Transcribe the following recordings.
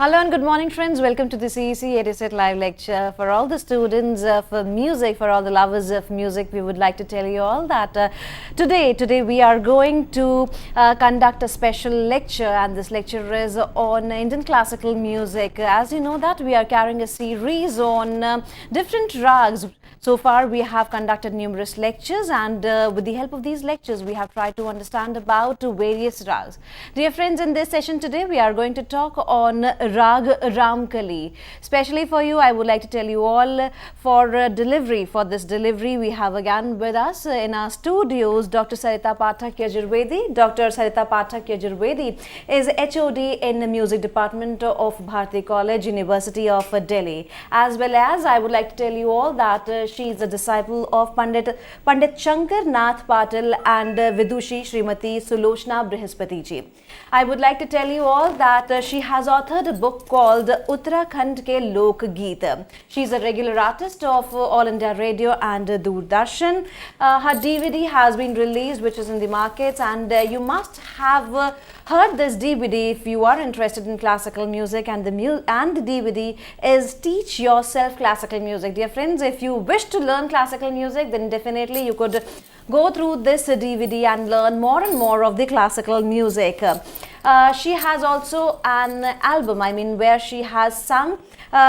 Hello and good morning friends, welcome to the CEC EduSet live lecture. For all the students of music, for all the lovers of music, we would like to tell you all that today we are going to conduct a special lecture, and this lecture is on Indian classical music. As you know that we are carrying a series on different rags. So far we have conducted numerous lectures, and with the help of these lectures we have tried to understand about various rags. Dear friends, in this session today we are going to talk on Rag Ramkali. Especially for you, I would like to tell you all for this delivery we have again with us in our studios Dr. Sarita Pathak Yajurvedi. Dr. Sarita Pathak Yajurvedi is HOD in the Music Department of Bharati College, University of Delhi. As well as I would like to tell you all that she is a disciple of Pandit Shankar Nath Patil and Vidushi Srimati Sulochana Brihaspati ji. I would like to tell you all that she has authored a book called Uttarakhand Ke Lok Geet. She is a regular artist of All India Radio and Doordarshan. Her DVD has been released, which is in the markets, and you must have heard this DVD if you are interested in classical music, and the DVD is Teach Yourself Classical Music. Dear friends, if you wish to learn classical music, then definitely you could go through this DVD and learn more and more of the classical music. She has also an album, where she has sung.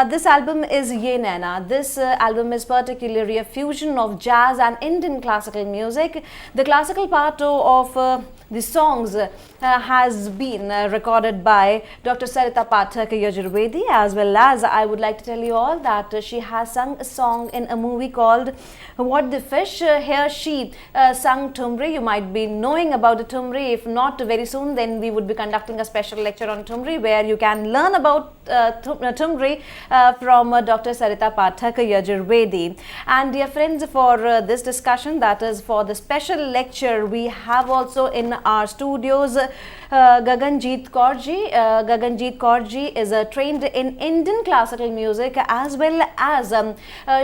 This album is Ye Naina. This album is particularly a fusion of jazz and Indian classical music. The classical part of the songs has been recorded by Dr. Sarita Pathak Yajurvedi, as well as I would like to tell you all that she has sung a song in a movie called What the Fish. Here she sung Thumri. You might be knowing about the Thumri. If not, very soon then we would be conducting a special lecture on Thumri, where you can learn about Thumri from Dr. Sarita Pathak Yajurvedi. And dear friends, for this discussion, that is for the special lecture, we have also in our studios Gaganjeet Kaur ji. Gaganjeet Kaur ji is trained in Indian classical music, as well as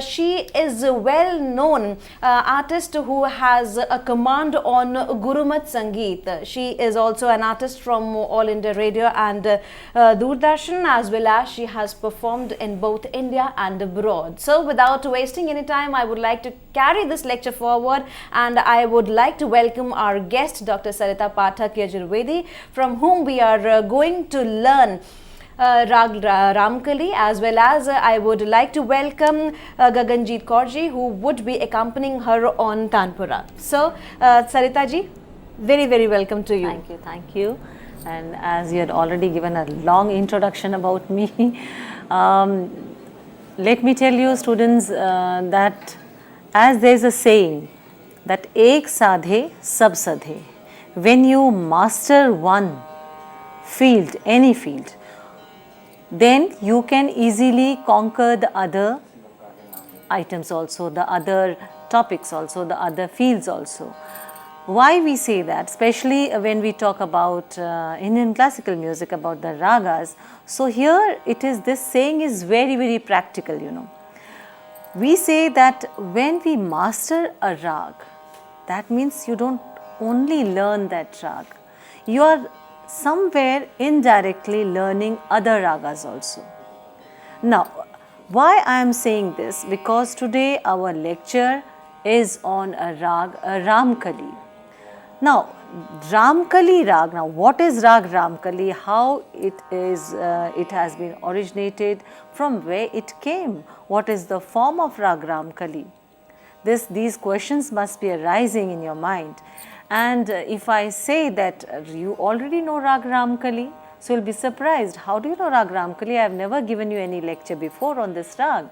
she is a well-known artist who has a command on Gurumat Sangeet. She is also an artist from All India Radio and Doordarshan, as well as she has performed in both India and abroad. So without wasting any time, I would like to carry this lecture forward, and I would like to welcome our guest, Dr. Sarita Pathak Yajurvedi, from whom we are going to learn Rag Ramkali, as well as I would like to welcome Gaganjeet Kaur ji, who would be accompanying her on Tanpura. So Sarita ji, very, very welcome to you. Thank you. And as you had already given a long introduction about me, let me tell you students that as there is a saying that ek sadhe sab sadhe. When you master one field, any field, then you can easily conquer the other items also, the other topics also, the other fields also. Why we say that, especially when we talk about Indian classical music, about the ragas. So here it is, this saying is very, very practical, you know. We say that when we master a rag, that means you don't only learn that rag, you are somewhere indirectly learning other ragas also. Now, why I am saying this? Because today our lecture is on a rag, a Ramkali. Now, Ramkali rag. Now, what is rag Ramkali? How it is? It has been originated. From where it came? What is the form of rag Ramkali? These questions must be arising in your mind. And if I say that you already know Rag Ramkali, so you'll be surprised. How do you know Rag Ramkali? I have never given you any lecture before on this rag.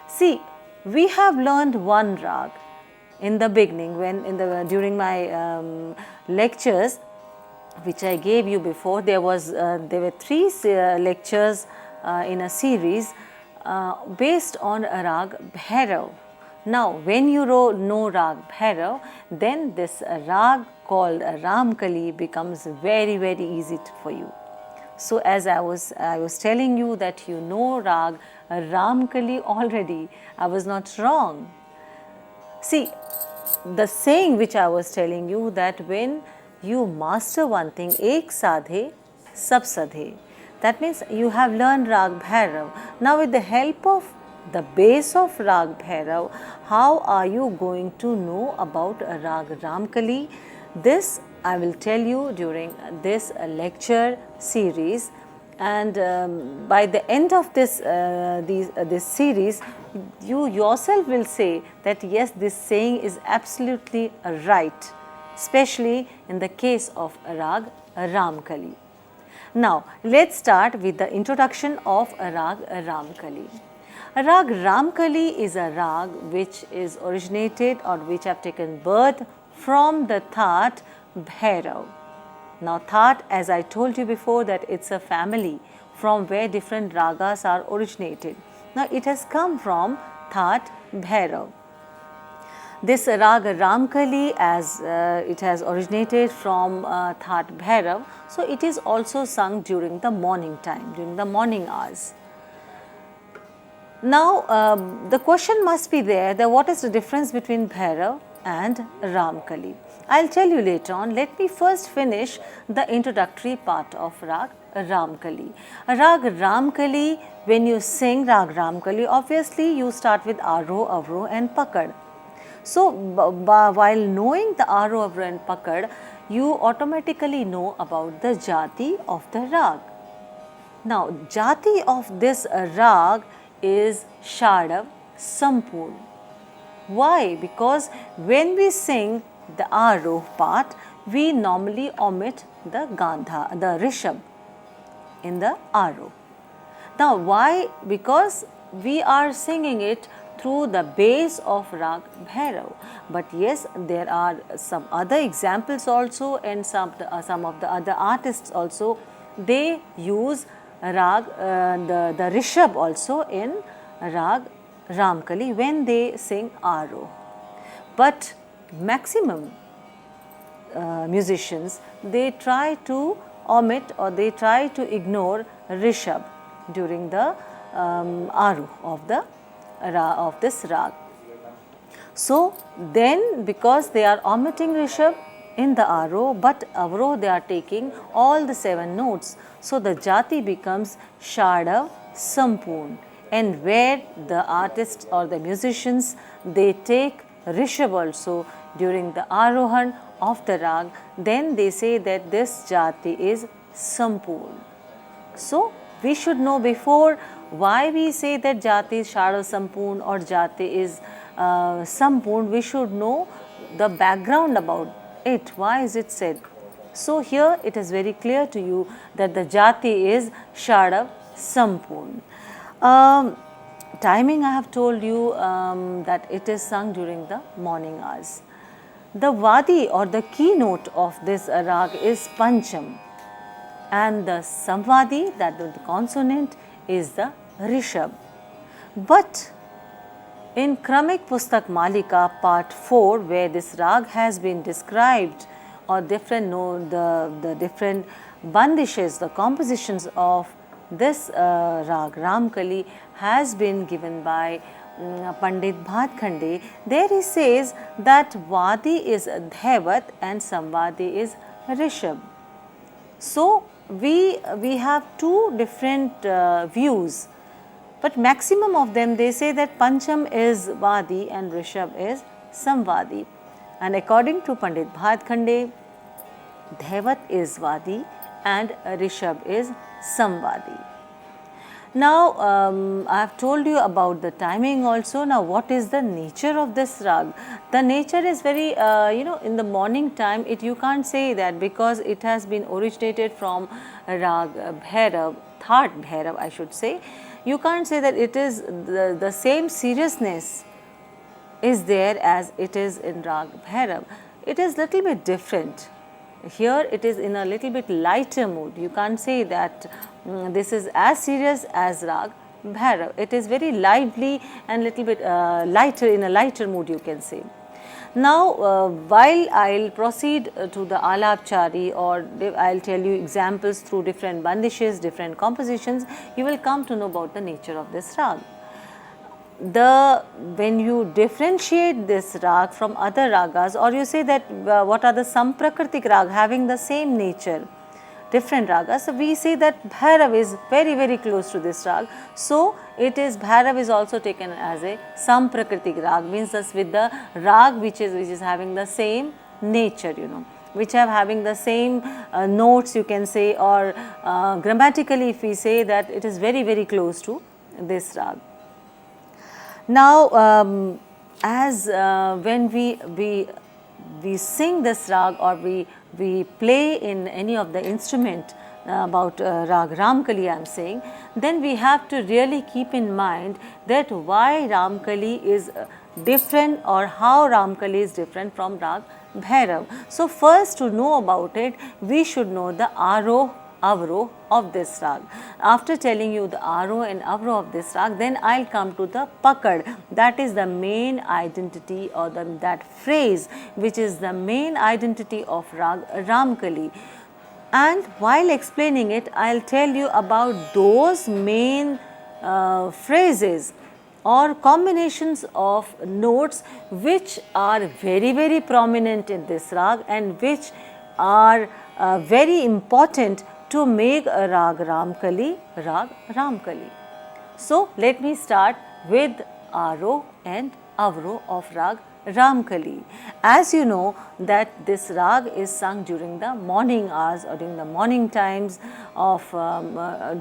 See, we have learned one rag in the beginning, during my lectures which I gave you before. There were 3 lectures in a series based on a rag Bhairav. Now, when you know Rag Bhairav, then this rag called Ramkali becomes very, very easy for you. So, as I was telling you that you know Rag Ramkali already, I was not wrong. See, the saying which I was telling you, that when you master one thing, ek sadhe, sab sadhe. That means you have learned Rag Bhairav. Now with the help of the base of Rag Bhairav, how are you going to know about Rag Ramkali? This I will tell you during this lecture series, and by the end of this this series, you yourself will say that yes, this saying is absolutely right, especially in the case of Rag Ramkali. Now, let's start with the introduction of Rag Ramkali. Rag Ramkali is a rag which is originated or which have taken birth from the Thaat Bhairav. Now, Thaat, as I told you before, that it's a family from where different ragas are originated. Now, it has come from Thaat Bhairav. This Rag Ramkali, as it has originated from Thaat Bhairav, so it is also sung during the morning time, during the morning hours. Now, the question must be there that what is the difference between Bhairav and Ramkali? I will tell you later on. Let me first finish the introductory part of Rag Ramkali. Rag Ramkali, when you sing Rag Ramkali, obviously you start with Aroh, Avroh and Pakad. So, while knowing the Aroh, Avroh and Pakad, you automatically know about the Jati of the Rag. Now, Jati of this Rag is Shadav Sampurn. Why? Because when we sing the Aroh part, we normally omit the Gandha, the Rishabh in the Aroh. Now, why? Because we are singing it through the base of Rag Bhairav. But yes, there are some other examples also, and some of the other artists also, they use Rag, the Rishabh also in Rag Ramkali when they sing Aroh. But maximum musicians, they try to omit or they try to ignore Rishabh during the Aroh of this Rag. So, then because they are omitting Rishabh in the Aroh, but Avroh they are taking all the 7 notes. So, the Jati becomes Shadav Sampurn, and where the artists or the musicians, they take Rishabh also during the Arohan of the Rag, then they say that this Jati is Sampurn. So, we should know before why we say that Jati is Shadav Sampurn or Jati is Sampurn. We should know the background about it. Why is it said? So, here it is very clear to you that the Jati is Shadav Sampurn. Timing I have told you that it is sung during the morning hours. The Vadi or the keynote of this Rag is Pancham, and the Samvadi, that the consonant, is the Rishabh. But in Kramik Pustak Malika part 4, where this Rag has been described, or different the different bandishes, the compositions of this Rag Ramkali has been given by Pandit Bhatkhande. There he says that Vadi is Dhaivat and Samvadi is Rishabh. So, we have 2 different views, but maximum of them they say that Pancham is Vadi and Rishabh is Samvadi. And according to Pandit Bhatkhande, Dhaivat is Vadi and Rishabh is Samvadi. Now, I have told you about the timing also. Now, what is the nature of this Rag? The nature is very, in the morning time, you can't say that because it has been originated from Rag Bhairav, Thaat Bhairav I should say. You can't say that it is the same seriousness is there as it is in Rag Bhairav. It is little bit different. Here it is in a little bit lighter mood. You can't say that this is as serious as Rag Bhairav. It is very lively and little bit lighter, in a lighter mood you can say. Now, while I will proceed to the Alapchari, or I will tell you examples through different bandishes, different compositions, you will come to know about the nature of this Rag. when you differentiate this rag from other ragas, or you say that what are the Samprakriti rag having the same nature, different ragas. So we say that Bhairav is very, very close to this rag. So it is, Bhairav is also taken as a Samprakriti rag, means thus with the rag which is having the same nature, which are having the same notes, you can say, or grammatically if we say that it is very, very close to this rag. Now, as when we sing this rag, or we play in any of the instrument about rag Ramkali I am saying, then we have to really keep in mind that why Ramkali is different, or how Ramkali is different from rag Bhairav. So first, to know about it, we should know the Aroh Avroh of this rag. After telling you the Aroh and Avroh of this rag, then I'll come to the Pakad, that is the main identity, or that phrase which is the main identity of rag Ramkali. And while explaining it, I'll tell you about those main phrases or combinations of notes which are very, very prominent in this rag, and which are very important to make a rag Ramkali. So let me start with Aroh and Avroh of rag Ramkali. As you know that this rag is sung during the morning hours, or during the morning times of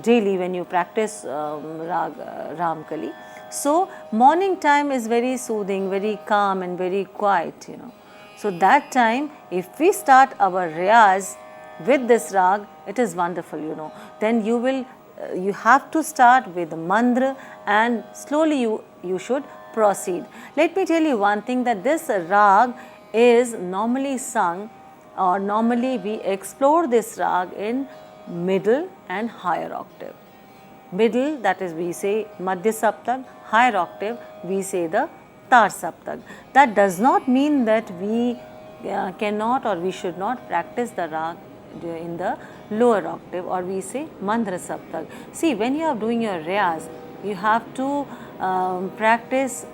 daily when you practice rag Ramkali. So morning time is very soothing, very calm and very quiet, So that time, if we start our riyaz with this rag, it is wonderful, Then you have to start with the mandra, and slowly you should proceed. Let me tell you one thing, that this rag is normally sung, or normally we explore this rag in middle and higher octave. Middle, that is we say Madhya Saptag, higher octave we say the Tar Saptag. That does not mean that we cannot or we should not practice the rag in the lower octave, or we say Mandra Saptag. See, when you are doing your riyaz, you have to practice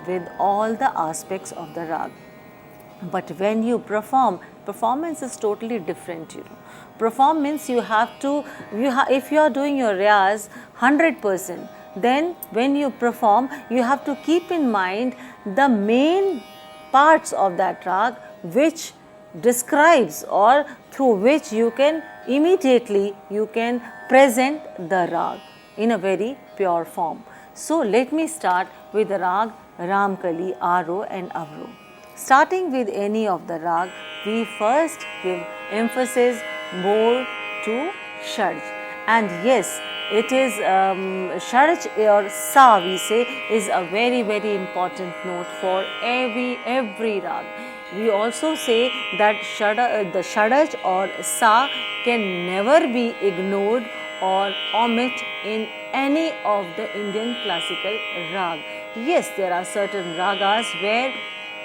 with all the aspects of the rag. But when you performance is totally different, Performance, you have to, if you are doing your riyaz 100%, then when you perform, you have to keep in mind the main parts of that rag which describes, or through which you can immediately present the rag in a very pure form. So let me start with the rag Ramkali, Aroh and Avroh. Starting with any of the rag, we first give emphasis more to Shadj. And yes, it is Shadj or Sa we say is a very, very important note for every rag. We also say that the Shadj or Sa can never be ignored or omit in any of the Indian classical rag. Yes, there are certain ragas where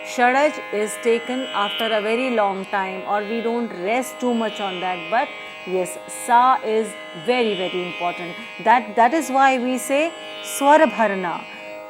Shadj is taken after a very long time, or we don't rest too much on that, but yes, Sa is very, very important. That is why we say Swar Bharna,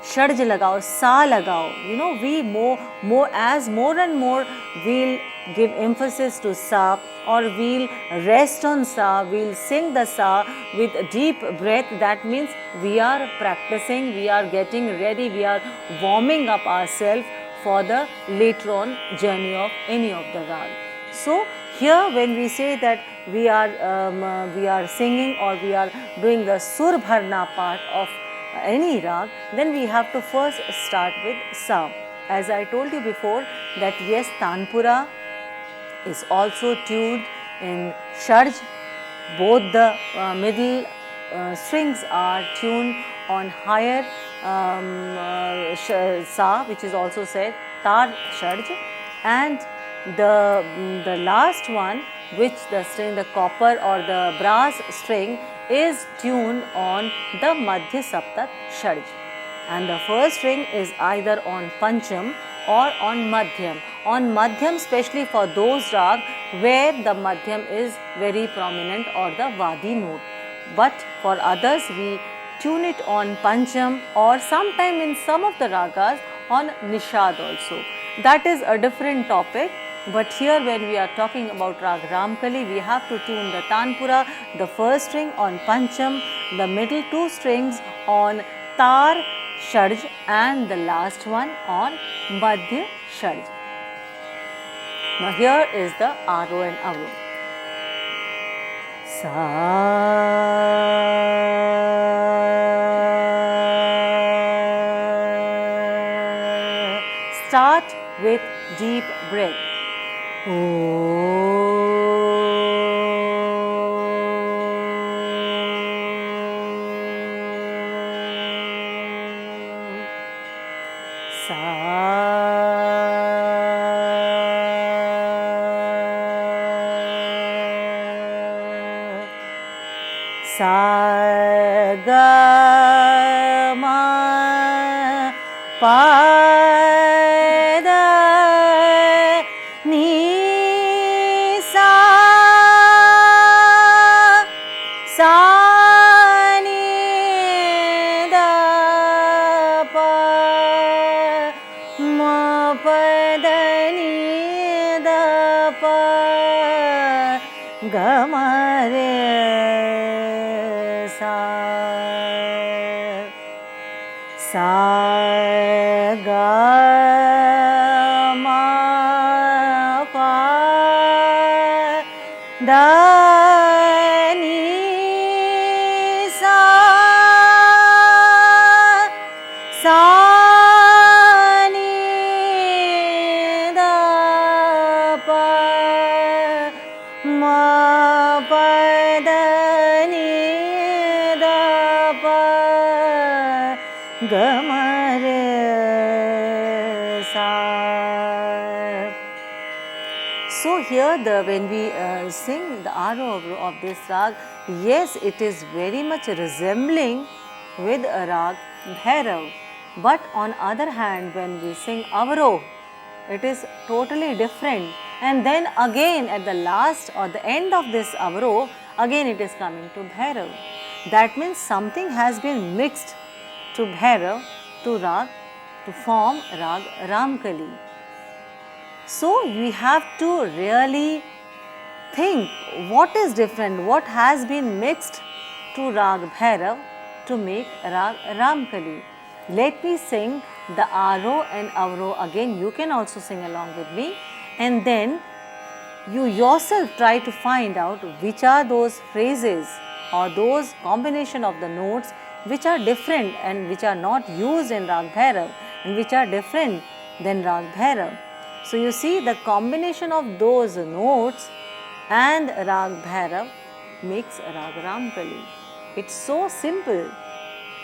Shadj lagao, Sa lagao. We more and more we'll give emphasis to Sa, or we'll rest on Sa, we'll sing the Sa with deep breath. That means we are practicing, we are getting ready, we are warming up ourselves for the later on journey of any of the rag. So here when we say that we are singing, or we are doing the Sur Bharna part of any rag, then we have to first start with Sa. As I told you before that yes, Tanpura is also tuned in Shadj. Both the middle strings are tuned on higher Sa, which is also said Tar Shadj, and the last one, which the string, the copper or the brass string, is tuned on the Madhya Saptak Shadj, and the first string is either on Pancham or on Madhyam. On Madhyam, especially for those rag where the Madhyam is very prominent, or the Vadi note. But for others, we tune it on Pancham, or sometime in some of the ragas on Nishad also. That is a different topic. But here when we are talking about Rag Ramkali, we have to tune the Tanpura, the first string on Pancham, the middle two strings on Tar, Shadj, and the last one on Madhya Shadj. Now here is the Aro and Avro. Start with deep breath. Sa ga ma pa da ni sa sa ni da pa ma pa da ni da pa ga ma re sa ga ma pa da ni sa sa ni da pa ma pa da ni da pa ga ma re sa. So here when we sing the aro of this rag, yes, it is very much resembling with a rag Bhairav. But on other hand, when we sing avro, it is totally different. And then again at the last or the end of this avro, again it is coming to Bhairav. That means something has been mixed to Bhairav, to rag, to form rag Ramkali. So we have to really think what is different, what has been mixed to rag Bhairav to make rag Ramkali. Let me sing the aro and avro again. You can also sing along with me, and then you yourself try to find out which are those phrases or those combination of the notes which are different and which are not used in Rag Bhairav and which are different than Rag Bhairav. So you see, the combination of those notes and Rag Bhairav makes Rag Ramkali. It's so simple,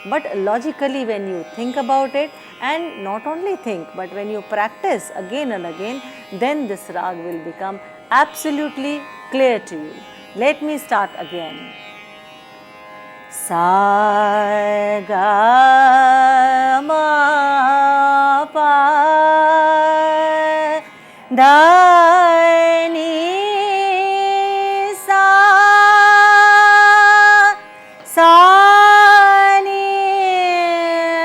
but logically when you think about it, and not only think, but when you practice again and again, then this rag will become absolutely clear to you. Let me start again. Sa ga ma pa da ni sa sa ni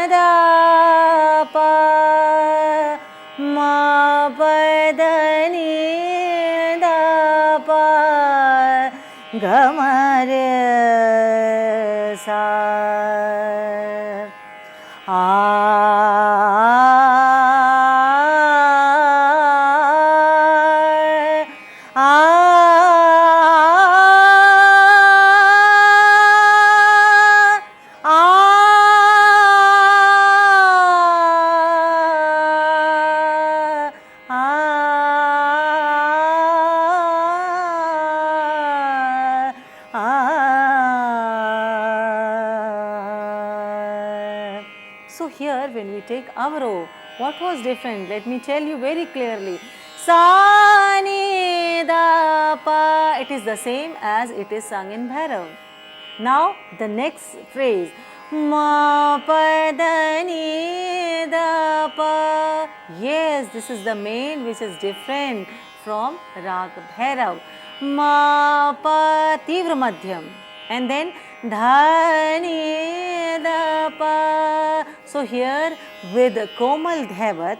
da pa ma pa da ni da pa ga ma re sa So here when we take avro, what was different? Let me tell you very clearly. Sa ni da pa, it is the same as it is sung in Bhairav. Now the next phrase, ma pa da ni da pa. Yes, this is the main which is different from Rag Bhairav. Ma pa tivra madhyam. And then dha ni da pa. So here with Komal Dhaivat,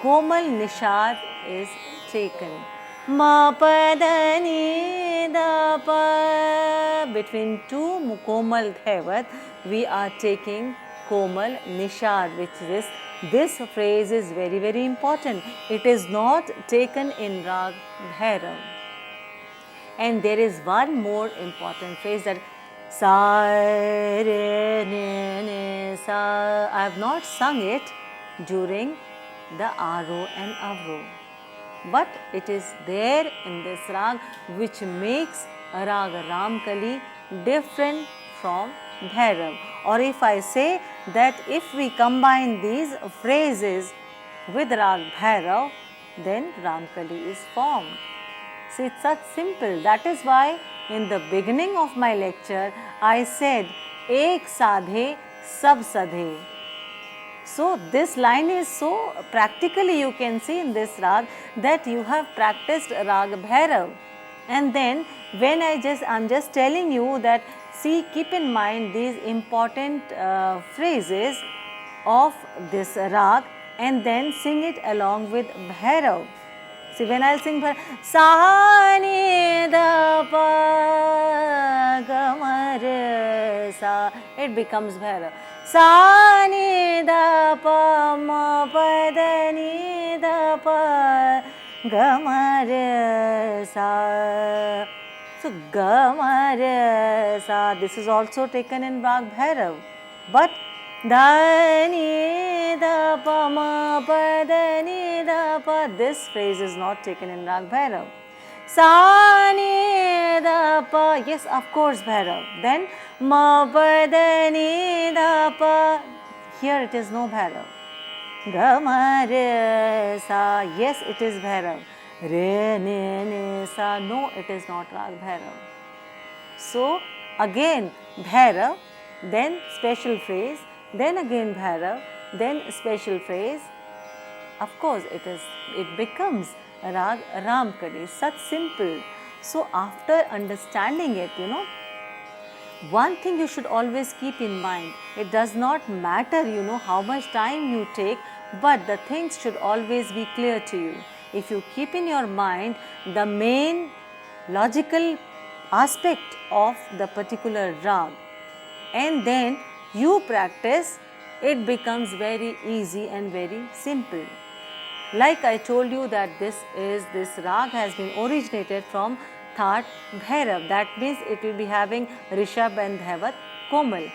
Komal Nishad is taken. Ma pa da ni da pa. Between two Komal Dhaivat, we are taking Komal Nishad, which is this phrase is very, very important. It is not taken in Rag Bhairav. And there is one more important phrase, that sa re ne ne sa. I have not sung it during the Aro and Avro, but it is there in this rag, which makes Rag Ramkali different from Bhairav. Or if I say that if we combine these phrases with Rag Bhairav, then Ramkali is formed. See, it's such simple. That is why in the beginning of my lecture I said ek sadhe sab sadhe. So this line is so practically, you can see in this rag that you have practiced Rag Bhairav. And then when I'm just telling you that, see, keep in mind these important phrases of this rag and then sing it along with Bhairav. See, when I'll sing sa ni da pa ga ma re sa, it becomes Bhairav. Sa ni da pa ma pa da ni da pa ga ma re sa. So ga ma re sa, this is also taken in Rag Bhairav. But da ni da pa ma pa da ni da pa, this phrase is not taken in Rag Bhairav. Sa ni da pa, yes, of course, Bhairav. Then ma pa da ni da pa, here it is no Bhairav. Ga ma re sa, yes, it is Bhairav. Re ne ne sa, no, it is not Rag Bhairav. So again Bhairav, then special phrase, then again Bhairav, then special phrase. Of course, it becomes Rag Ramkali. Such simple. So after understanding it, one thing you should always keep in mind, it does not matter, how much time you take, but the things should always be clear to you. If you keep in your mind the main logical aspect of the particular rag and then you practice, it becomes very easy and very simple. Like I told you that this rag has been originated from Thaat Bhairav. That means it will be having Rishabh and Dhaivat Komal.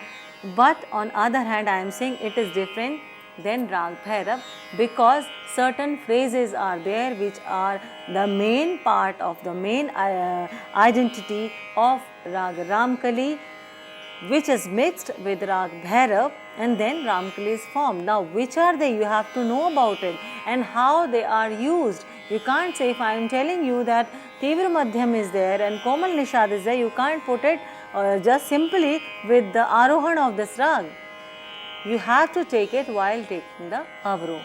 But on other hand, I am saying it is different than Rag Bhairav because certain phrases are there which are the main part of the main identity of Rag Ramkali, which is mixed with Rag Bhairav, and then Ramkali is formed. Now which are they? You have to know about it and how they are used. You can't say, if I am telling you that Tivra Madhyam is there and Komal Nishad is there, you can't put it just simply with the Arohan of this rag. You have to take it while taking the Avro.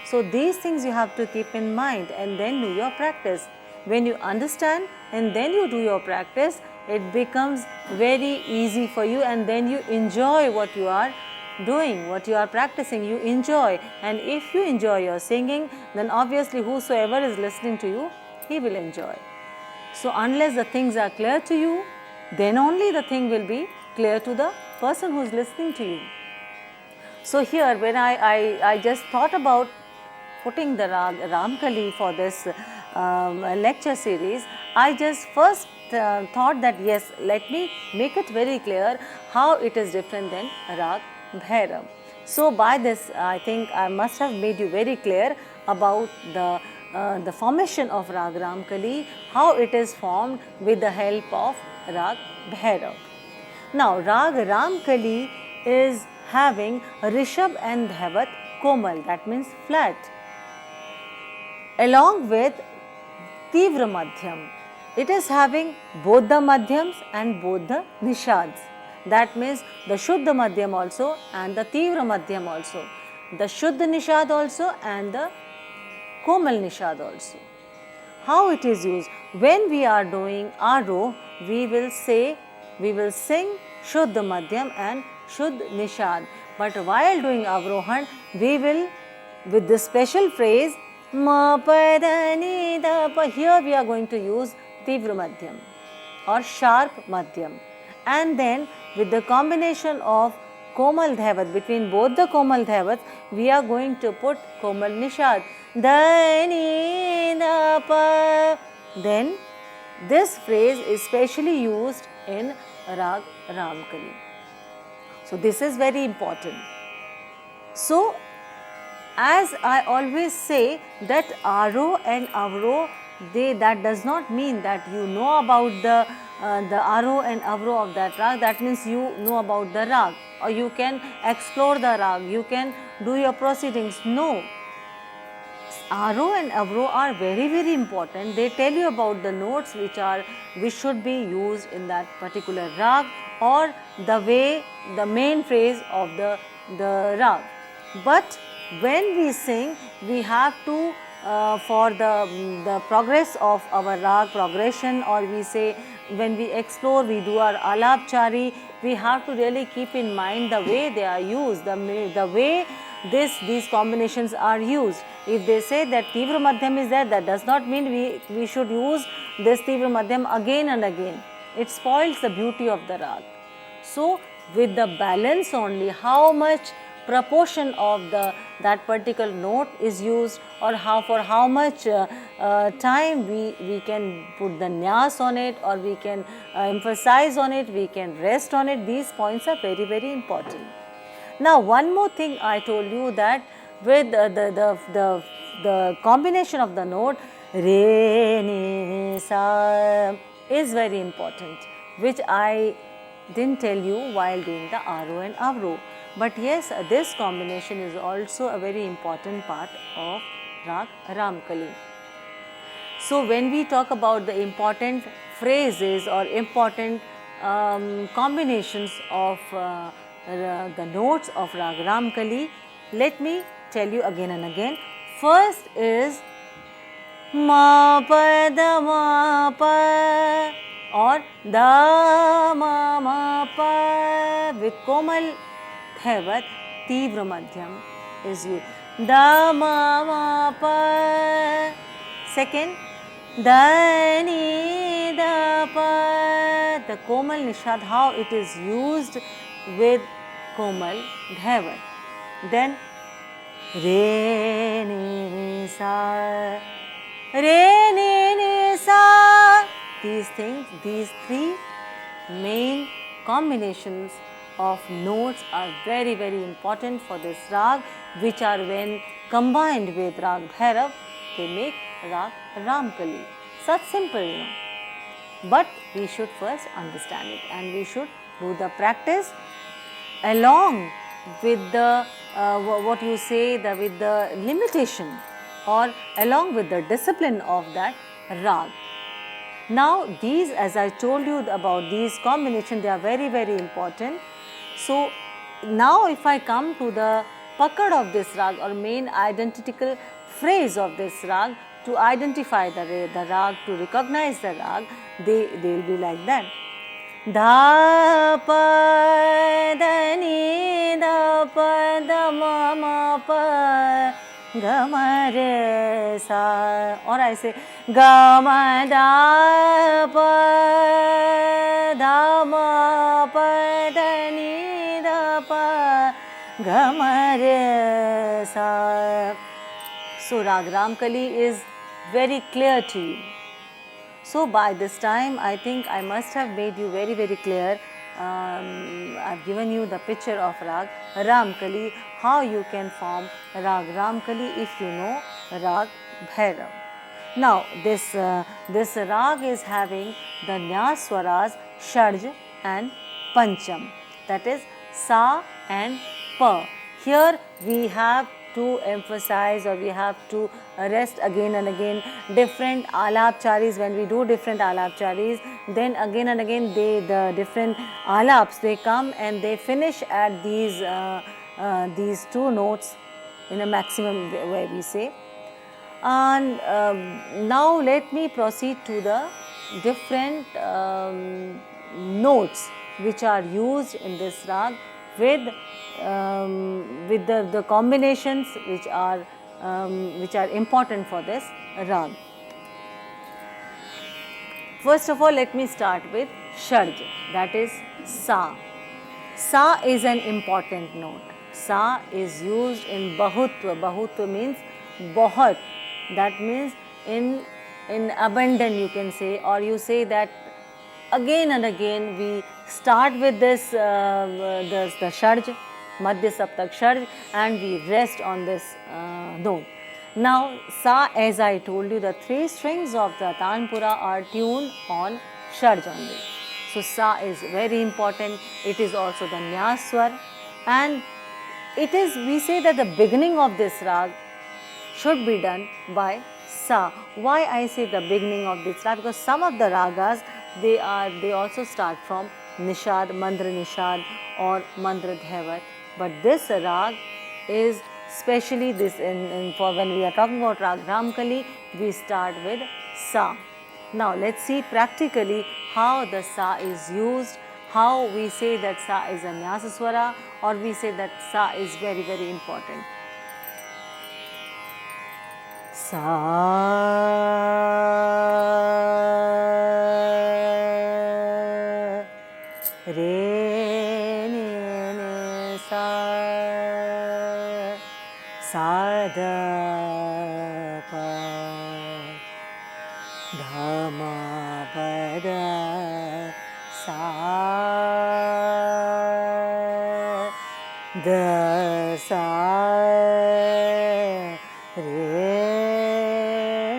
So these things you have to keep in mind and then do your practice. When you understand and then you do your practice, it becomes very easy for you and then you enjoy what you are doing, what you are practicing, you enjoy. And if you enjoy your singing, then obviously whosoever is listening to you, he will enjoy. So unless the things are clear to you, then only the thing will be clear to the person who is listening to you. So here when I just thought about putting the Ramkali for this lecture series, I just first thought that yes, let me make it very clear how it is different than Rag Bhairav. So by this I think I must have made you very clear about the formation of Rag Ramkali, how it is formed with the help of Rag Bhairav. Now Rag Ramkali is having Rishabh and Dhaivat Komal, that means flat, along with Tivra Madhyam. It is having both the Madhyams and both the Nishads. That means the Shuddha Madhyam also and the Tivra Madhyam also, the Shuddha Nishad also and the Komal Nishad also. How it is used? When we are doing Aro, we will sing Shuddha Madhyam and Shuddha Nishad. But while doing Avrohan, we will, with this special phrase, Ma pada ni da pa, here we are going to use Tivra Madhyam or sharp Madhyam. And then with the combination of Komal Dhaivat, between both the Komal Dhaivats, we are going to put Komal Nishad. Da ni da pa. Then this phrase is specially used in Rag Ramkali. So this is very important. So as I always say that Aro and Avro, that does not mean that you know about the Aro and Avro of that rag. That means you know about the rag, or you can explore the rag, you can do your proceedings. No. Aro and Avro are very, very important. They tell you about the notes which should be used in that particular rag, or the main phrase of the rag. But when we sing, we have to for the progress of our rag progression, or we say when we explore, we do our alapchari, we have to really keep in mind the way they are used, the way these combinations are used. If they say that Tivra Madhyam is there, that does not mean we should use this Tivra Madhyam again and again. It spoils the beauty of the rag. So with the balance only, how much proportion of that particular note is used, or for how much time we can put the nyas on it, or we can emphasize on it, we can rest on it. These points are very, very important. Now one more thing I told you, that with the combination of the note re ni sa is very important, which I didn't tell you while doing the Aro and Avro. But yes, this combination is also a very important part of Rag Ramkali. So when we talk about the important phrases or important combinations of the notes of Rag Ramkali, let me tell you again and again. First is Ma pa da ma pa, or da ma ma pa with Komal Dhaivat, Tivra Madhyam is used. Da ma ma pa. Second, da ni da pa. The Komal Nishad, how it is used with Komal Dhaivat. Then re ni sa, re ni sa. These things, these three main combinations of notes are very, very important for this rag, which are when combined with Rag Bhairav, they make Rag Ramkali. Such simple, you know. But we should first understand it, and we should do the practice along with the what you say, with the limitation, or along with the discipline of that rag. Now these, as I told you about these combinations, they are very, very important. So now if I come to the pakad of this rag, or main identical phrase of this rag, to identify the rag, to recognize the rag, they will be like that. Da pa da ni da pa da ma ma pa ga ma re sa, or I say ga ma da pa da ma pa da ni da pa ga ma re sa. So Rag Ramkali is very clear to you. So by this time, I think I must have made you very, very clear. I've given you the picture of Rag Ramkali, how you can form Rag Ramkali if you know Rag Bhairav. Now this rag is having the Nyas Swaras Sharj and Pancham, that is Sa and Pa. Here we have to emphasize, or we have to rest again and again different alapcharis. When we do different alapcharis, then again and again the different alaps, they come and they finish at these two notes in a maximum way, we say. And now let me proceed to the different notes which are used in this rag with the combinations which are important for this rag. First of all, let me start with Sharj, that is Sa. Sa is an important note. Sa is used in Bahutva. Bahutva means Bahut. That means in abundant, you can say, or you say that again and again we start with this the Sharj, Madhya Saptak Sharj, and we rest on this note. Now, Sa, as I told you, the 3 strings of the Tanpura are tuned on Sharj only. So, Sa is very important. It is also the Nyaswar, and it is, we say that the beginning of this rag should be done by Sa. Why I say the beginning of this rag? Because some of the ragas, they also start from Nishad, Mandra Nishad or Mandra Dhaivat. But this rag is especially this for when we are talking about rag Ramkali, we start with Sa. Now let's see practically how the Sa is used, how we say that Sa is a Nyasaswara, or we say that Sa is very, very important. Sa Re Ni Sa Sa Da Pa Dha Ma Pa Da Sa Da Sa Re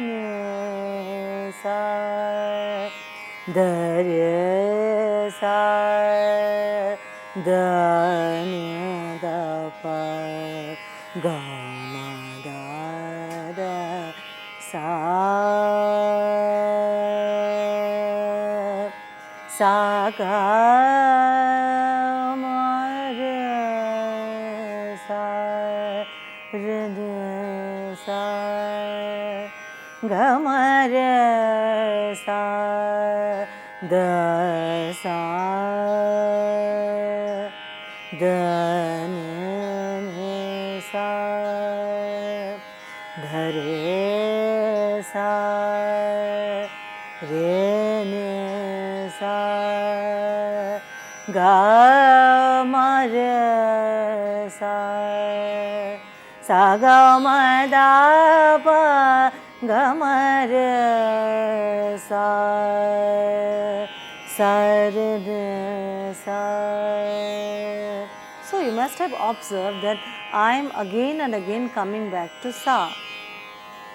Ni Sa Da Re Sa Da Ni Da Pa Ga Ma Da Da Sa Sa Ga Ma Re Sa Re Ni Sa Ga Ma Re Sa Da Sa Da Ni Sa Dha Re Sa Re Ni Sa Ga Ma Re Sa Sa Ga Ma Da Pa Ga Ma Re Sa Sa Re Ni Sa. So you must have observed that I am again and again coming back to Sa.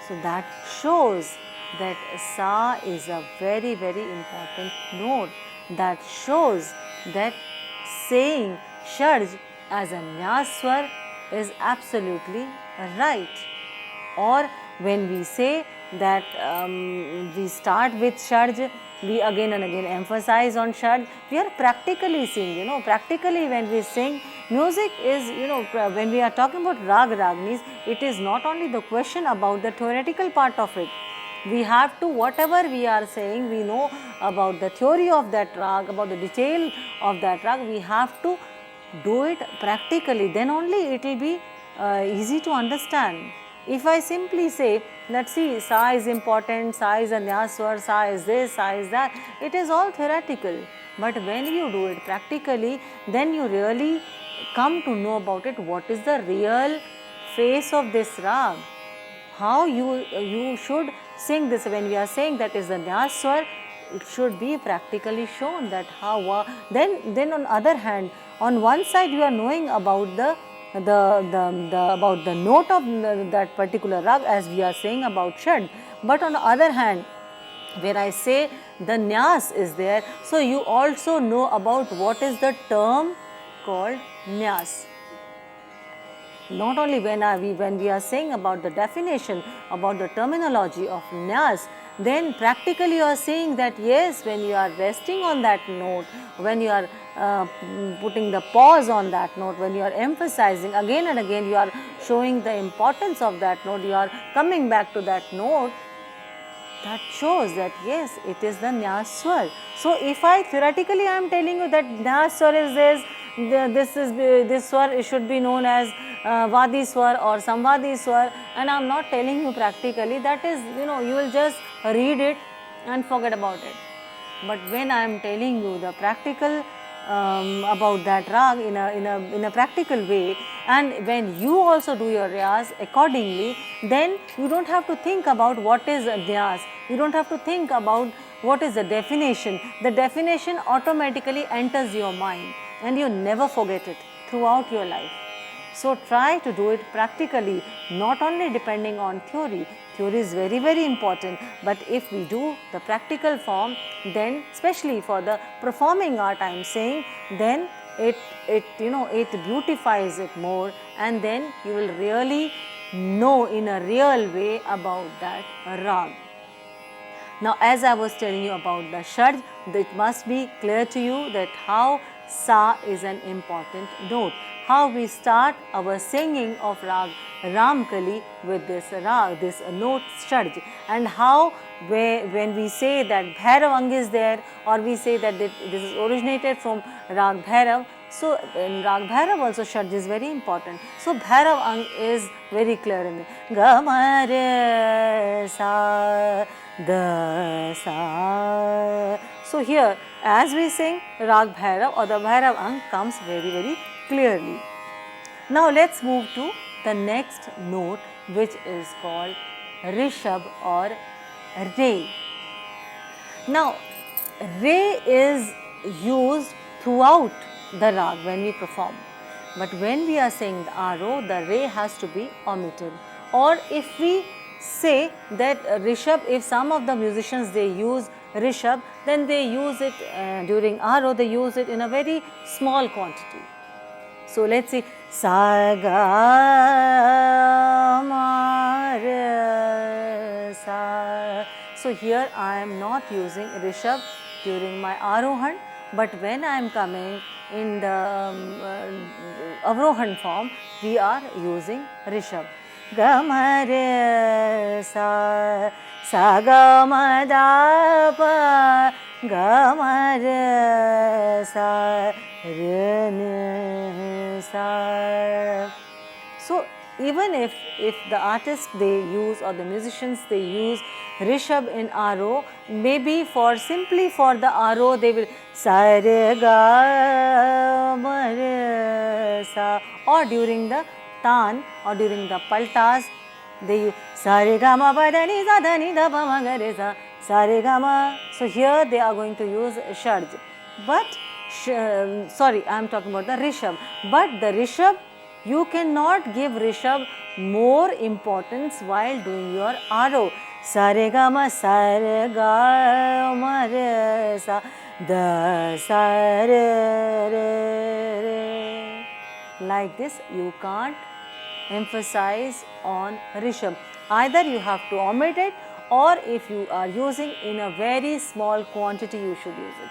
So that shows that Sa is a very, very important note. That shows that saying Sharj as a Nyaswar is absolutely right. Or when we say that we start with Sharj, we again and again emphasize on Sharj, we are practically seeing, practically when we sing, music is, when we are talking about Rag Ragnis, it is not only the question about the theoretical part of it. We have to, whatever we are saying, we know about the theory of that rag, about the detail of that rag, we have to do it practically, then only it will be easy to understand. If I simply say that see, Sa is important, Sa is a Nyaswar, Sa is this, Sa is that, it is all theoretical. But when you do it practically, then you really come to know about it, what is the real face of this rag. How you should sing this. When we are saying that is the Nyaswar, it should be practically shown that how. Then on other hand, on one side you are knowing about about the note of that particular rag, as we are saying about Shad. But on the other hand, where I say the Nyas is there, so you also know about what is the term called Nyas. Not only when we are saying about the definition, about the terminology of Nyas, then practically you are saying that yes, when you are resting on that note, when you are putting the pause on that note, when you are emphasizing again and again, you are showing the importance of that note, you are coming back to that note, that shows that yes, it is the Nyas Swar. So if I theoretically I am telling you that Nyas Swar is this Swar, it should be known as Vadi Swar or Samvadi Swar, and I am not telling you practically, that is, you will just read it and forget about it. But when I am telling you the practical about that rag in a practical way, and when you also do your riyaz accordingly, then you don't have to think about what is nyas, you don't have to think about what is the definition. The definition automatically enters your mind and you never forget it throughout your life. So try to do it practically, not only depending on theory. Theory is very, very important, but if we do the practical form, then especially for the performing art I am saying, then it beautifies it more, and then you will really know in a real way about that rag. Now, as I was telling you about the Shadj, it must be clear to you that how Sa is an important note, how we start our singing of rag Ramkali with this note Shadj, and how when we say that Bhairavang is there, or we say that this is originated from rag Bhairav. So in rag Bhairav also Shadj is very important. So Bhairavang is very clear in it. Ga re sa da sa. So here, as we sing, rag Bhairav or the Bhairavang comes very, very clearly. Now let's move to the next note, which is called Rishabh or Re. Now Re is used throughout the rag when we perform, but when we are saying the Aro, the Re has to be omitted. Or if we say that Rishabh, if some of the musicians they use Rishabh, then they use it during Aro, they use it in a very small quantity. So let's see, sa ga ma re sa. So here I am not using Rishabh during my Arohan, but when I am coming in the Avrohan form, we are using Rishabh. Ga ma re sa, sa ga ma da pa, ga ma re sa, re ne sa. So even if the artist they use, or the musicians they use Rishabh in Aro, maybe simply for the Aro they will sa re ga ma re sa, or during the Tan or during the Paltas they use sa re ga ma pa da ni sa da ni da pa ma ga re sa re ga ma. So here they are going to use Shadj, but sorry, I am talking about the Rishabh, but the Rishabh, you cannot give Rishabh more importance while doing your Aro. Sa re ga ma re sa, da sa re re. Like this, you can't emphasize on Rishabh. Either you have to omit it, or if you are using in a very small quantity, you should use it.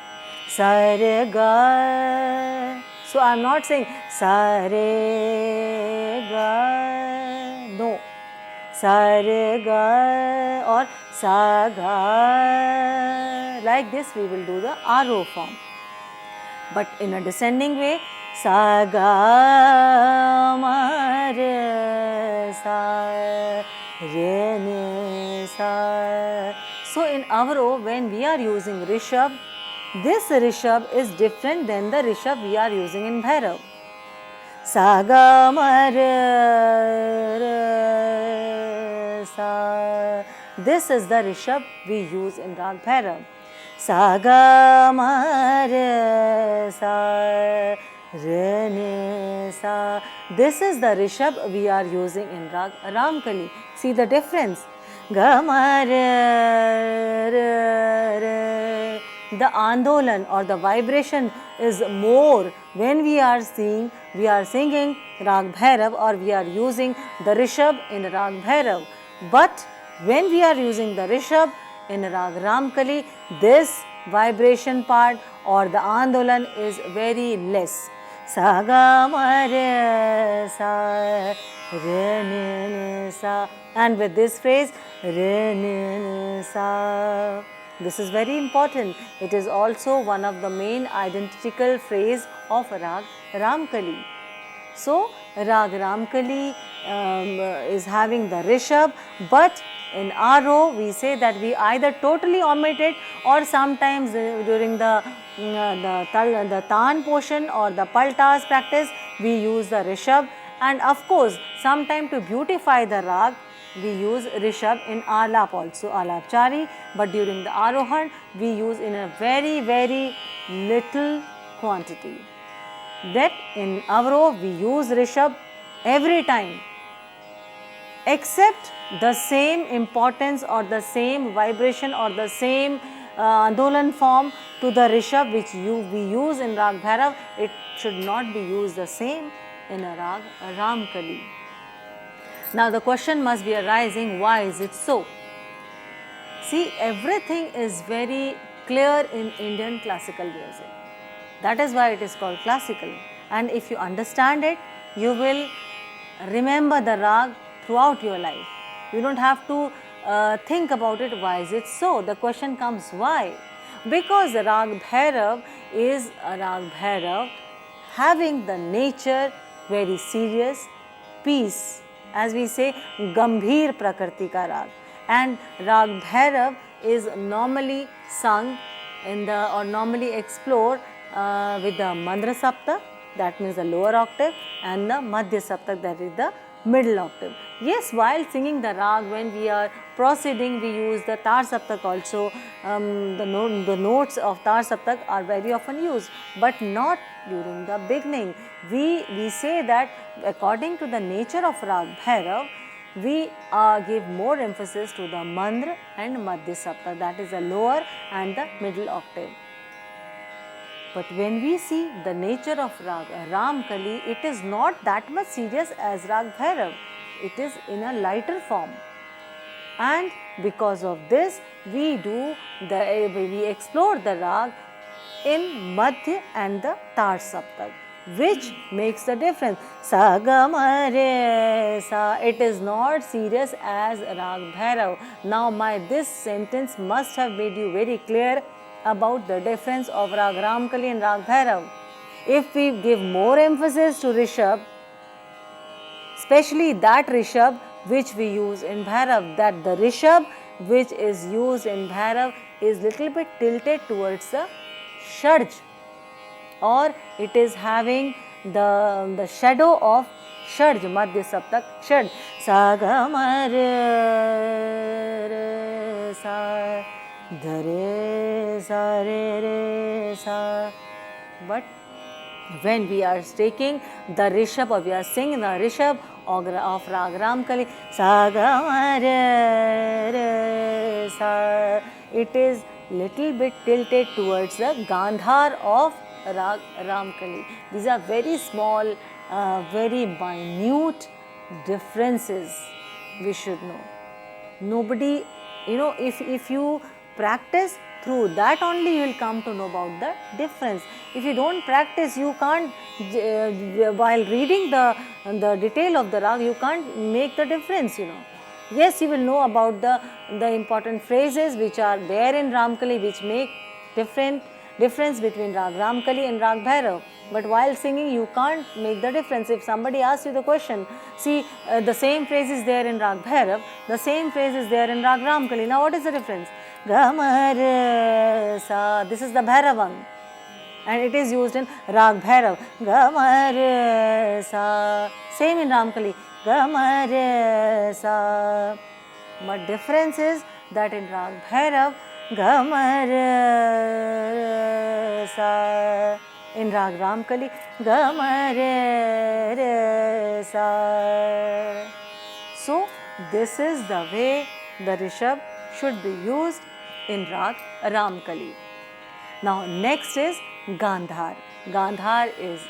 Sa re ga. So I am not saying sa re ga, no, sa re ga or sa ga. Like this we will do the Aro form, but in a descending way, sa ga ma re sa, re ne sa. So in Avro, when we are using Rishabh, this Rishabh is different than the Rishabh we are using in Bhairav. Sa ga ma re sa. This is the Rishabh we use in Rag Bhairav. Sa ga ma re sa, re ne sa. This is the Rishabh we are using in Rag Ramkali. See the difference. Ga ma re re. The andolan or the vibration is more when we are singing Rag Bhairav, or we are using the Rishabh in Rag Bhairav. But when we are using the Rishabh in Rag Ramkali, this vibration part or the andolan is very less. sa ga ma re sa re ni sa. And with this phrase, re ni sa. This is very important. It is also one of the main identical phrase of Rag Ramkali. So, Rag Ramkali is having the Rishabh, but in Aro we say that we either totally omit it, or sometimes during the Tan portion or the Paltas practice we use the Rishabh, and of course sometime to beautify the Rag we use Rishabh in Alap also, Alap Chari, but during the Arohan we use in a very little quantity. That in Avro we use Rishabh every time, except the same importance or the same vibration or the same Andolan form to the Rishabh which we use in Rag Bhairav, it should not be used the same in a Rag Ramkali. Now the question must be arising, why is it so? See, everything is very clear in Indian classical music. That is why it is called classical. And if you understand it, you will remember the rag throughout your life. You don't have to think about it, why is it so? The question comes, why? Because the Rag Bhairav is a Rag Bhairav having the nature very serious, peace, as we say, Gambhir Prakriti ka Rag. And Rag Bhairav is normally sung in the, or normally explored with the Mandra Saptak, that means the lower octave, and the Madhya Saptak, that is the middle octave. Yes, while singing the rag, when we are proceeding, we use the Tar Saptak also. The notes of Tar Saptak are very often used, but not during the beginning. We say that according to the nature of Rag Bhairav, we give more emphasis to the Mandra and Madhya Saptak, that is the lower and the middle octave. But when we see the nature of Rag Ramkali, it is not that much serious as Rag Bhairav. It is in a lighter form. And because of this, we explore the Rag in Madhya and the Tar Saptak, which makes the difference. Sa ga ma re sa. It is not serious as Rag Bhairav. Now, this sentence must have made you very clear about the difference of Rag Ramkali and Rag Bhairav. If we give more emphasis to Rishabh, especially that Rishabh which we use in Bhairav, that the Rishabh which is used in Bhairav is little bit tilted towards the Shadj, or it is having the shadow of Shadj, Madhya Saptak, Shadj. Sa ga ma re sa. Da re sa re re sa. But when we are taking the Rishabh, or we are singing the Rishabh of Rag Ramkali, sa ga ma re re sa, it is little bit tilted towards the Gandhar of Rag Ramkali. These are very small, very minute differences we should know. Nobody, if you practice, through that only you will come to know about the difference. If you don't practice, you can't, while reading the detail of the rag, you can't make the difference, Yes, you will know about the important phrases which are there in Ramkali, which make difference between Rag Ramkali and Rag Bhairav. But while singing, you can't make the difference. If somebody asks you the question, see, the same phrase is there in Rag Bhairav, the same phrase is there in Rag Ramkali. Now, what is the difference? Ga ma re sa. This is the Bhairavang, and it is used in Rag Bhairav. Ga ma re sa. Same in Ramkali. Ga ma re sa. But difference is that in Rag Bhairav, ga ma re sa. In Rag Ramkali, ga ma re sa. So, this is the way the Rishabh should be used in Rag Ramkali. Now, next is Gandhar. Gandhar is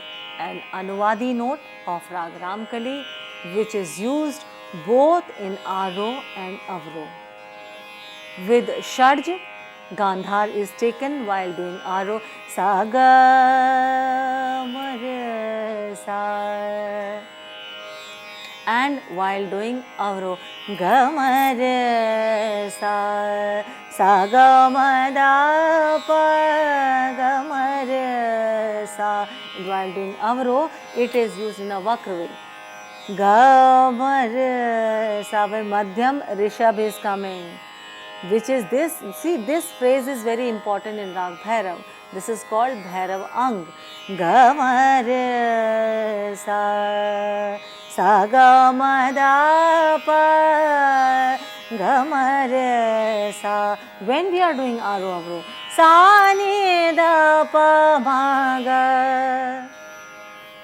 an Anuvadi note of Rag Ramkali, which is used both in Aro and Avro. With Shadj, Gandhar is taken while doing Aro. Sa ga ma re sa. And while doing Avro, ga ma re sa, sa ga ma da pa, ga ma re sa. And while doing Avro, it is used in a Vakra way. Ga ma re sa, when Madhyam Rishabh is coming. Which is this? See, this phrase is very important in Rag Bhairav. This is called Bhairav Ang. Ga ma re sa, sa ga ma da pa, ga ma re sa. When we are doing Aro Avro, sa ni da pa ma ga,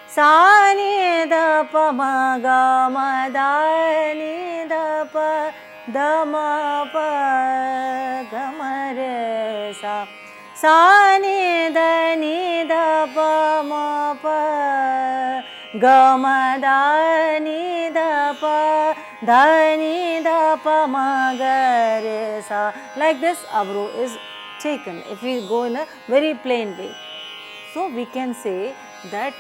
sa ni da pa ma ga ma da ni da pa da ma pa ga ma re sa. Sa ni da pa ma pa ga ma da ni da pa ma ga re sa. Like this Avro is taken if we go in a very plain way. So we can say that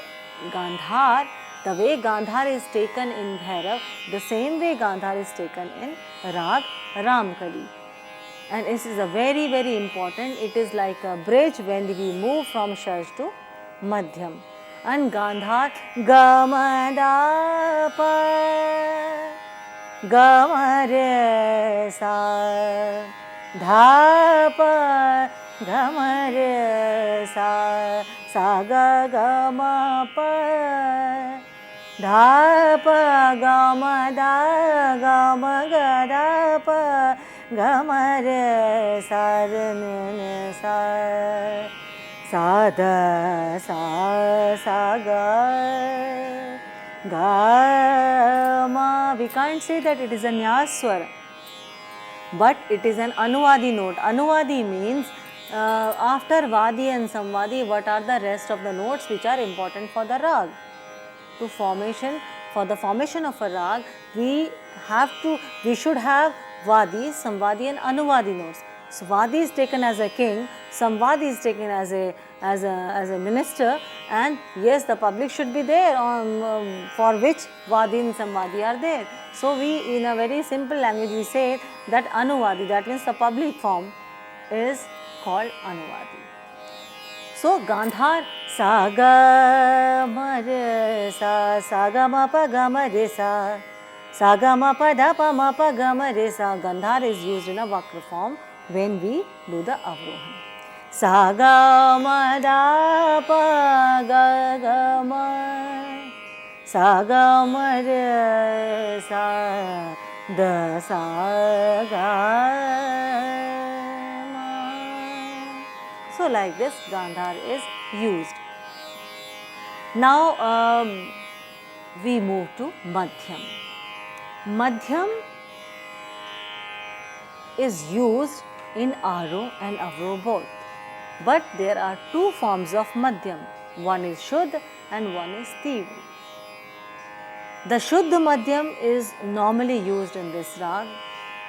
Gandhar, the way Gandhar is taken in Bhairav, the same way Gandhar is taken in Rag Ramkali. And this is a very, very important, it is like a bridge when we move from Shaj to Madhyam. And Gandhar, ga ma da pa, ga ma re sa, dha pa, ga ma re sa, sa ga ma pa, dha pa ga ma da ga da pa ga ma re sa re ne sa, sa da sa ga ma. We can't say that it is a Nyaswara, but it is an Anuvadi note. Anuvadi means after Vadi and Samvadi, what are the rest of the notes which are important for the Rag? For the formation of a Rag, we should have Vadi, Samvadi and Anuvadi notes. So Vadi is taken as a king, Samvadi is taken as a minister, and yes, the public should be there for which Vadi and Samvadi are there. So we, in a very simple language, we say that Anuvadi, that means the public form, is called Anuvadi. So Gandhar, sa ga ma re sa, sa ga ma pa ga ma re sa, sa ga ma pa da pa ma pa ga ma re sa. Gandhar is used in a Vakra form when we do the Avrohan. Sa ga ma da pa ga ma, sa ga ma re sa, da sa ga. So like this Gandhar is used. Now we move to Madhyam. Madhyam is used in Aro and Avro both. But there are two forms of Madhyam. One is Shuddha and one is Tivra. The Shuddha Madhyam is normally used in this Rag,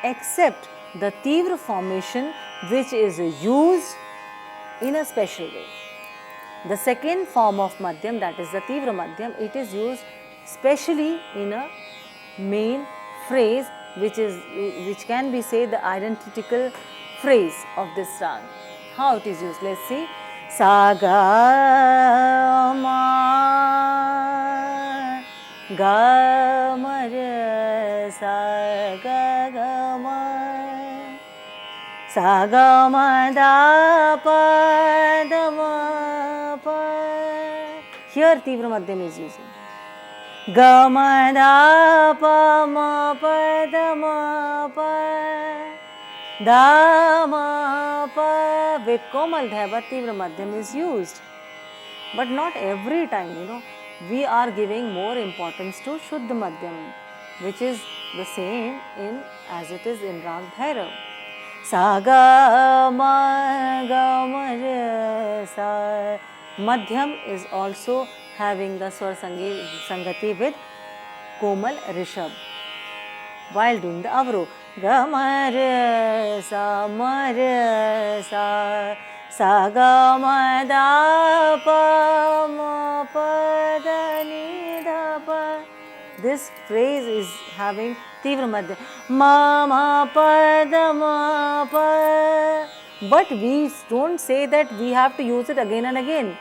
except the Tivra formation, which is used in a special way. The second form of Madhyam, that is the Tivra Madhyam, it is used specially in a main phrase which can be said the identical phrase of this Rag. How it is used? Let's see. Sa ga ma re sa ga ma, sa ga ma da pa. Here Tivra Madhyam is using. Ga ma da pa ma pa da ma pa, da ma pa. With Komal Dhaiva, Tivra Madhyam is used. But not every time, we are giving more importance to Shuddha Madhyam, which is the same as it is in Rag Bhairav. Sa ga ma re sa. Madhyam is also having the Swar Sangati with Komal Rishabh while doing the Avro. gamar sa mar sa sa ga ma da pa ma pa da ni da pa. This phrase is having Tivra Madhya. Ma ma pa da ma pa. But we don't say that we have to use it again and again.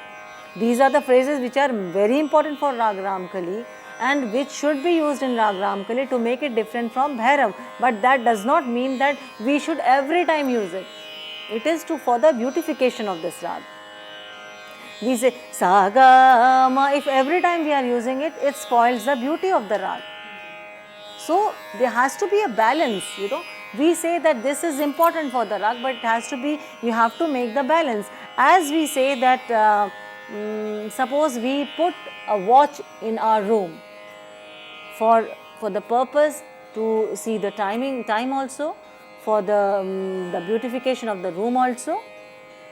These are the phrases which are very important for Rag Ramkali and which should be used in Rag Ramkali to make it different from Bhairav. But that does not mean that we should every time use it. It is to for the beautification of this Rag. We say Saga Ma. If every time we are using it, it spoils the beauty of the Rag. So there has to be a balance, We say that this is important for the Rag, but it has to be, you have to make the balance. As we say that, suppose we put a watch in our room for the purpose to see the time also, for the beautification of the room also,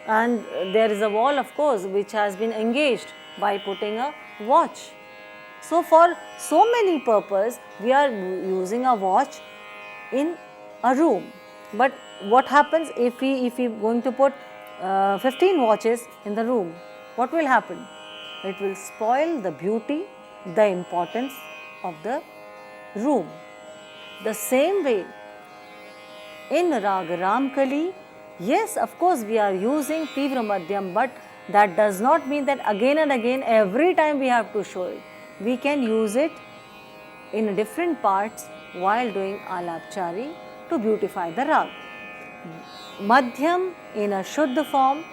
and there is a wall of course which has been engaged by putting a watch. So for so many purposes we are using a watch in a room. But what happens if we going to put 15 watches in the room? What will happen? It will spoil the beauty, the importance of the room. The same way in Rag Ramkali, yes, of course we are using Tivra Madhyam, but that does not mean that again and again every time we have to show it. We can use it in different parts while doing Alapchari to beautify the Rag. Madhyam in a Shuddha form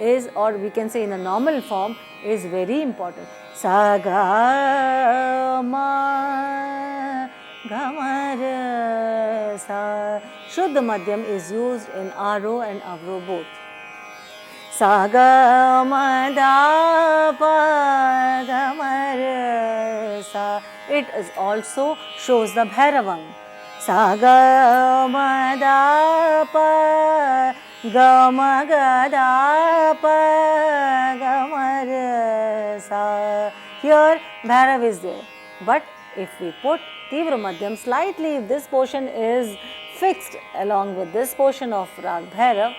is, or we can say in a normal form, is very important. Sa ga ma ga ma ra sa. Shuddha Madhyam is used in Aro and Avro both. Sa ga ma da pa ga ma ra sa. It is also shows the Bhairavang. Sa ga ma da pa ga ma ga da pa ga ma ra sa. Here Bhairav is there, but if we put Tivra Madhyam, slightly if this portion is fixed along with this portion of Rag Bhairav,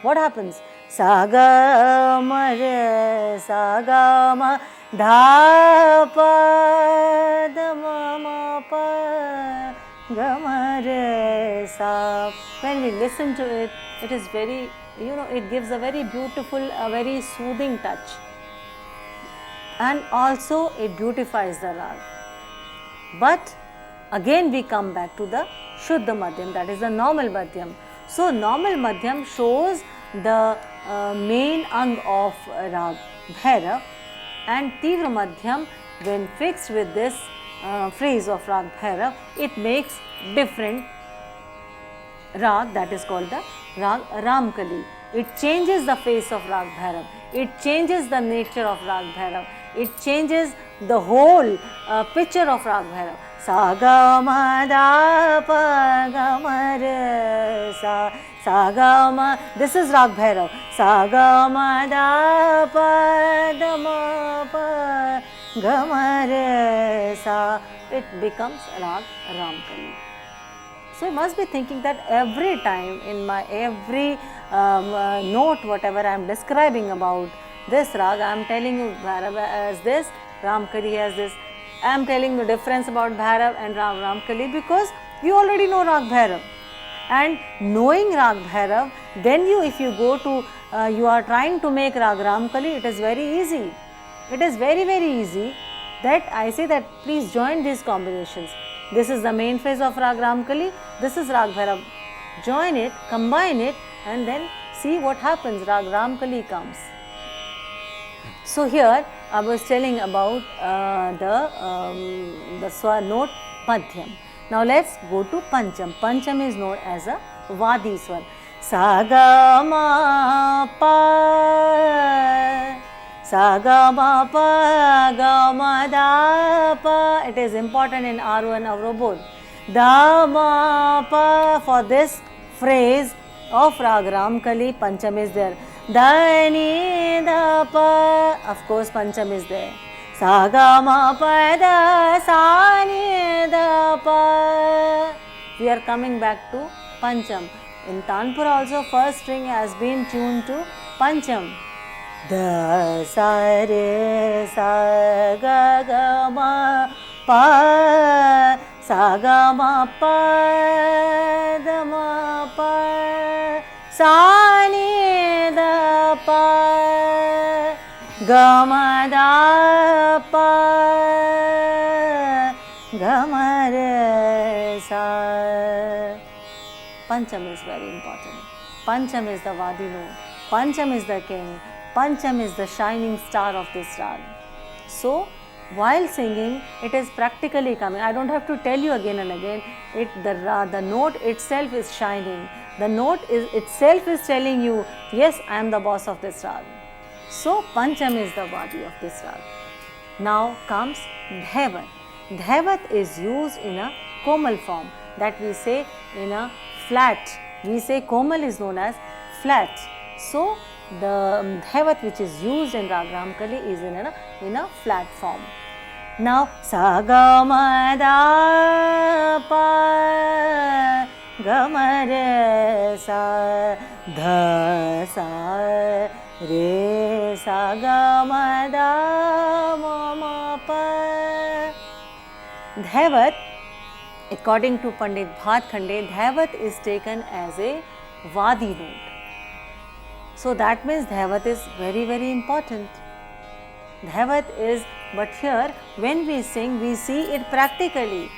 what happens? Sa ga ma ra sa ga ma dha pa da ma ma pa ga ma ra sa. When we listen to it, it is very, it gives a very beautiful, a very soothing touch, and also it beautifies the Rag. But again we come back to the Shuddha Madhyam, that is the normal Madhyam. So normal Madhyam shows the main ang of Rag Bhairav, and Tivra Madhyam, when fixed with this phrase of Rag Bhairav, it makes different Rag, that is called the Rag Ramkali. It changes the face of Rag Bhairav, it changes the nature of Rag Bhairav, it changes the whole picture of Rag Bhairav. Sa ga ma da pa ga ma ra sa. Sa ga ma, this is Rag Bhairav. Sa ga ma da pa da ma pa ga ma ra sa. It becomes Rag Ramkali. So you must be thinking that every time in my every note, whatever I am describing about this Rag, I am telling you Bhairav as this, Ramkali as this. I am telling the difference about Bhairav and Ramkali because you already know Rag Bhairav. And knowing Rag Bhairav, then if you go to, you are trying to make Rag Ramkali, it is very easy. It is very, very easy that I say that please join these combinations. This is the main phrase of Rag Ramkali, this is Rag Bhairav. Join it, combine it, and then see what happens, Rag Ramkali comes. So here I was telling about the Swar note Madhyam. Now let's go to Pancham. Pancham is known as a Vadi Swar. Sa ga ma pa, sa ga ma pa ga ma da pa. It is important in Aro and Avro both. Da ma pa, for this phrase of Rag Ramkali, Pancham is there. Da ni da pa, of course Pancham is there. Sa ga ma pa da sa ni da pa. we are coming back to Pancham. In Tanpura also first string has been tuned to Pancham. Da sa re sa ga ga ma pa sa ga ma pa da ma pa sa ni da pa ga ma da pa ga ma re sa. Pancham is very important. Pancham is the Vadi note. Pancham is the king. Pancham is the shining star of this rag. So, while singing, it is practically coming. I don't have to tell you again and again. The note itself is shining. The note itself is telling you, yes, I am the boss of this rag. So, Pancham is the Vadi of this rag. Now comes Dhaivat. Dhaivat is used in a Komal form, that we say in a flat. We say Komal is known as flat. So, the Dhaivat which is used in Rag Ramkali is in a flat form. Now, sa ga ma da pa ga ma re sa dha sa re sa ga ma da ma ma pa. Dhaivat, according to Pandit Bhatkhande, Dhaivat is taken as a Vadi note. So that means Dhaivat is very, very important. Dhaivat is, but here when we sing, we see it practically.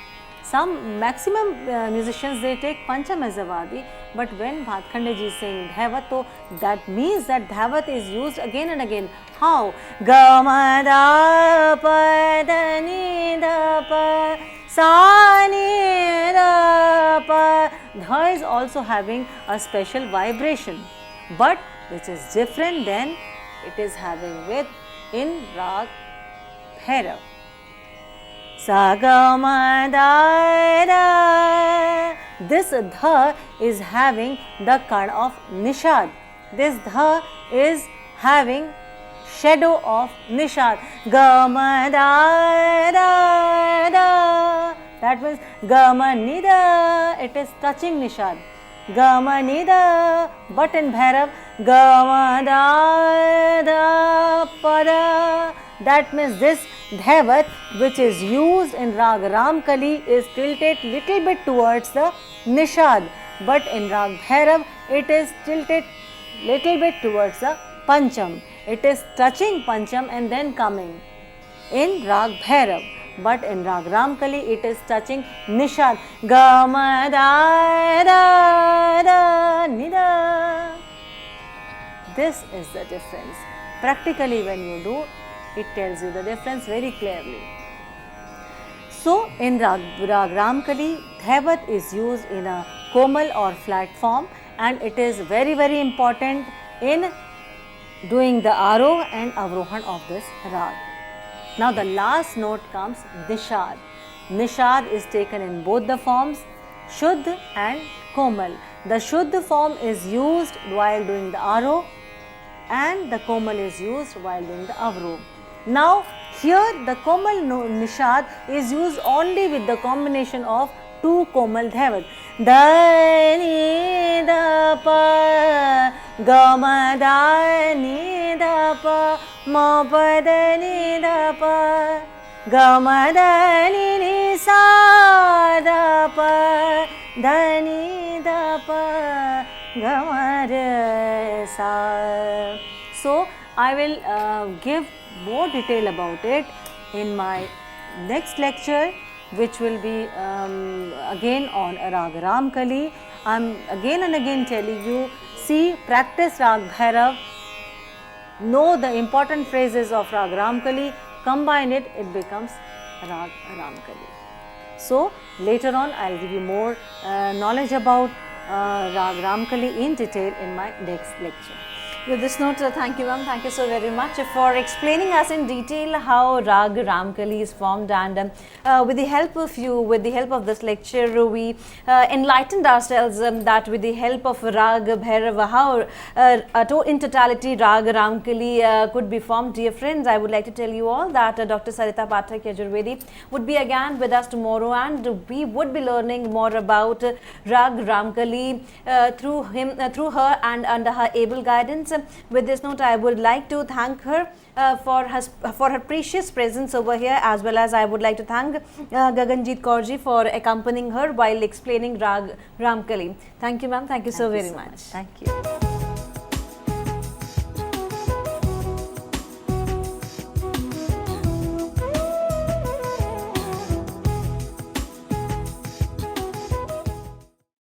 Some maximum musicians, they take Pancham as a Vadi, but when Bhatkhande ji sing Dhaivat, so that means that Dhaivat is used again and again. How? Ga ma da pa da ni da pa sa ni da pa. Dha is also having a special vibration, but which is different than it is having with in Rag Bhairav. Sa ga ma da da. This dha is having the kind of nishad. This dha is having shadow of nishad. Ga ma da da da. That means ga ma ni da. It is touching nishad. Ga ma ni da. But in Bhairav, ga ma da da pa da. That means this Dhaivat which is used in Rag Ramkali is tilted little bit towards the nishad, but in Rag Bhairav it is tilted little bit towards the Pancham. It is touching Pancham and then coming in Rag Bhairav, but in Rag Ramkali it is touching nishad. Ga ma da da da ni da. This is the difference. Practically when you do, it tells you the difference very clearly. So, in Rag Ramkali, Dhaivat is used in a Komal or flat form, and it is very, very important in doing the Aroh and Avrohan of this Rag. Now, the last note comes Nishad. Nishad is taken in both the forms, Shuddh and Komal. The Shuddh form is used while doing the Aroh, and the Komal is used while doing the Avroh. Now, here the Komal Nishad is used only with the combination of two Komal Dhaivat. Da ni da pa, ga ma da ni da pa, ma pa da ni da pa, ga ma da ni sa da pa, da ni da pa, ga ma re sa. So, I will give more detail about it in my next lecture, which will be again on Rag Ramkali. I am again and again telling you, see, practice Rag Bhairav, know the important phrases of Rag Ramkali, combine it, it becomes Rag Ramkali. So, later on I will give you more knowledge about Rag Ramkali in detail in my next lecture. With this note, thank you, ma'am. Thank you so very much for explaining us in detail how Rag Ramkali is formed, and with the help of you, with the help of this lecture, we enlightened ourselves that with the help of Rag Bhairava, how in totality Rag Ramkali could be formed. Dear friends, I would like to tell you all that Dr. Sarita Pathak Yajurvedi would be again with us tomorrow, and we would be learning more about Rag Ramkali through her and under her able guidance. With this note, I would like to thank her for her precious presence over here, as well as I would like to thank Gaganjeet Kaurji for accompanying her while explaining Rag Ramkali. Thank you, ma'am. Thank you so very much. Thank you.